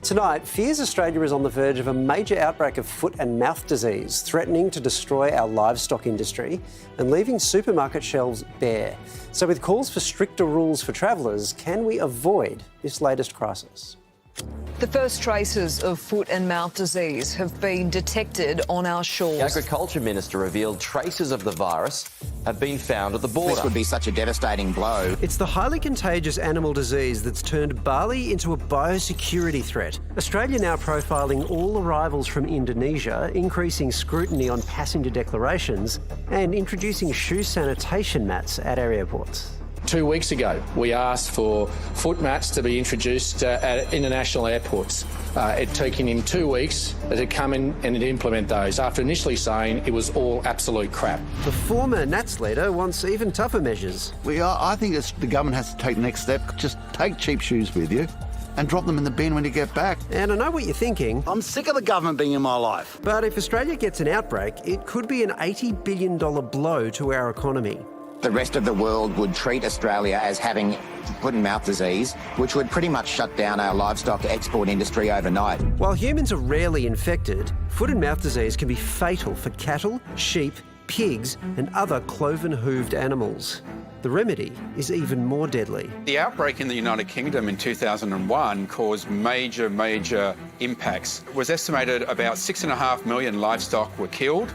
Tonight, fears Australia is on the verge of a major outbreak of foot and mouth disease, threatening to destroy our livestock industry and leaving supermarket shelves bare. So with calls for stricter rules for travellers, can we avoid this latest crisis? The first traces of foot and mouth disease have been detected on our shores. The Agriculture Minister revealed traces of the virus have been found at the border. This would be such a devastating blow. It's the highly contagious animal disease that's turned barley into a biosecurity threat. Australia now profiling all arrivals from Indonesia, increasing scrutiny on passenger declarations and introducing shoe sanitation mats at our airports. 2 weeks ago, we asked for foot mats to be introduced at international airports. It taken him 2 weeks to come in and implement those, after initially saying it was all absolute crap. The former Nats leader wants even tougher measures. I think the government has to take the next step. Just take cheap shoes with you and drop them in the bin when you get back. And I know what you're thinking. I'm sick of the government being in my life. But if Australia gets an outbreak, it could be an $80 billion blow to our economy. The rest of the world would treat Australia as having foot and mouth disease, which would pretty much shut down our livestock export industry overnight. While humans are rarely infected, foot and mouth disease can be fatal for cattle, sheep, pigs and other cloven-hooved animals. The remedy is even more deadly. The outbreak in the United Kingdom in 2001 caused major impacts. It was estimated about 6.5 million livestock were killed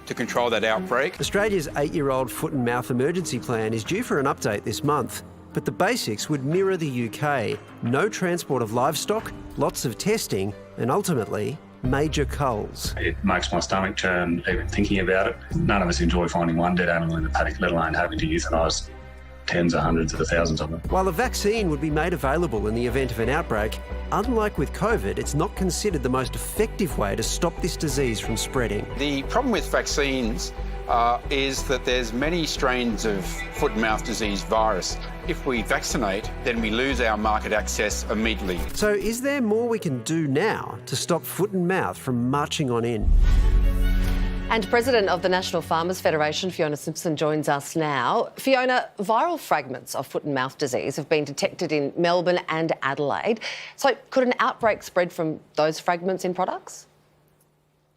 to control that outbreak. Australia's 8-year-old foot and mouth emergency plan is due for an update this month, but the basics would mirror the UK. No transport of livestock, lots of testing, and ultimately, major culls. It makes my stomach turn even thinking about it. None of us enjoy finding one dead animal in the paddock, let alone having to euthanise tens or hundreds of thousands of them. While a vaccine would be made available in the event of an outbreak, unlike with COVID, it's not considered the most effective way to stop this disease from spreading. The problem with vaccines is that there's many strains of foot and mouth disease virus. If we vaccinate, then we lose our market access immediately. So is there more we can do now to stop foot and mouth from marching on in? And President of the National Farmers Federation, Fiona Simson, joins us now. Fiona, viral fragments of foot and mouth disease have been detected in Melbourne and Adelaide. So could an outbreak spread from those fragments in products?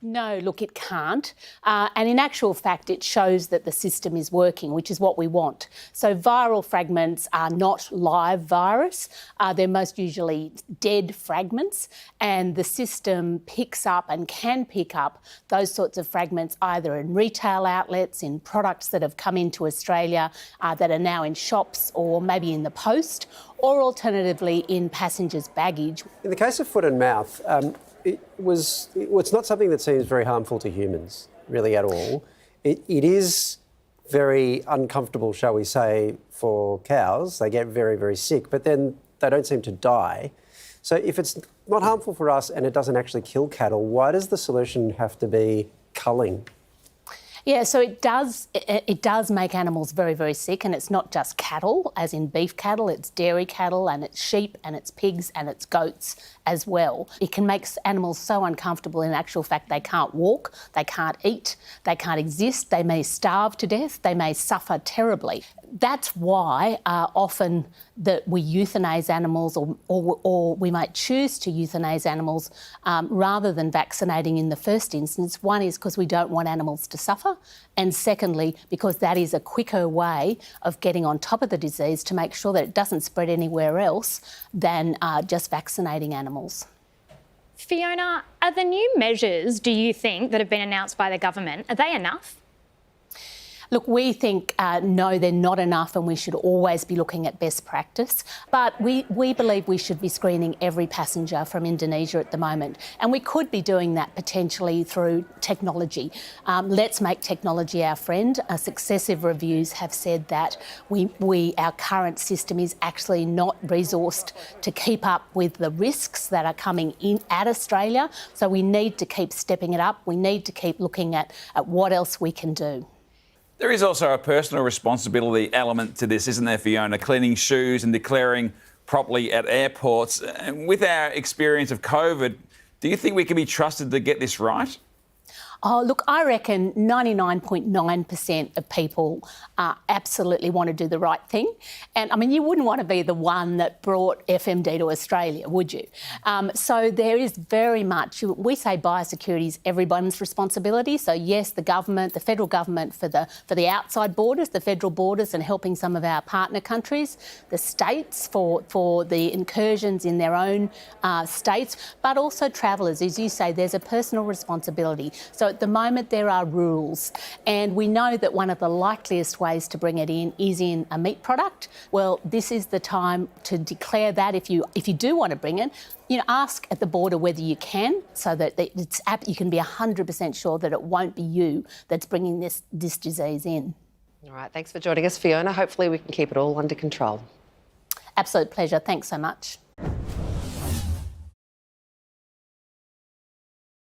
No, look, it can't. And in actual fact, it shows that the system is working, which is what we want. So viral fragments are not live virus. They're most usually dead fragments. And the system picks up and can pick up those sorts of fragments either in retail outlets, in products that have come into Australia that are now in shops or maybe in the post, or alternatively in passengers' baggage. In the case of foot and mouth, it's not something that seems very harmful to humans, really, at all. It is very uncomfortable, shall we say, for cows. They get very, very sick, but then they don't seem to die. So if it's not harmful for us and it doesn't actually kill cattle, why does the solution have to be culling? Yeah, so it does make animals very, very sick, and it's not just cattle, as in beef cattle, it's dairy cattle and it's sheep and it's pigs and it's goats as well. It can make animals so uncomfortable, in actual fact, they can't walk, they can't eat, they can't exist, they may starve to death, they may suffer terribly. That's why often that we euthanize animals or we might choose to euthanize animals rather than vaccinating in the first instance. One is because we don't want animals to suffer, and secondly, because that is a quicker way of getting on top of the disease to make sure that it doesn't spread anywhere else than just vaccinating animals. Fiona, are the new measures, do you think, that have been announced by the government, are they enough? Look, we think, no, they're not enough and we should always be looking at best practice. But we believe we should be screening every passenger from Indonesia at the moment. And we could be doing that potentially through technology. Let's make technology our friend. Successive reviews have said that our current system is actually not resourced to keep up with the risks that are coming in at Australia. So we need to keep stepping it up. We need to keep looking at what else we can do. There is also a personal responsibility element to this, isn't there, Fiona? Cleaning shoes and declaring properly at airports. With our experience of COVID, do you think we can be trusted to get this right? Oh, look, I reckon 99.9% of people absolutely want to do the right thing. And, I mean, you wouldn't want to be the one that brought FMD to Australia, would you? So there is very much, we say biosecurity is everyone's responsibility. So, yes, the government, the federal government for the outside borders, the federal borders and helping some of our partner countries, the states for the incursions in their own states, but also travellers. As you say, there's a personal responsibility. So at the moment there are rules, and we know that one of the likeliest ways to bring it in is in a meat product. Well, this is the time to declare that if you do want to bring it, you know, ask at the border whether you can, so that you can be 100% sure that it won't be you that's bringing this disease in. All right, thanks for joining us, Fiona. Hopefully we can keep it all under control. Absolute pleasure. Thanks so much.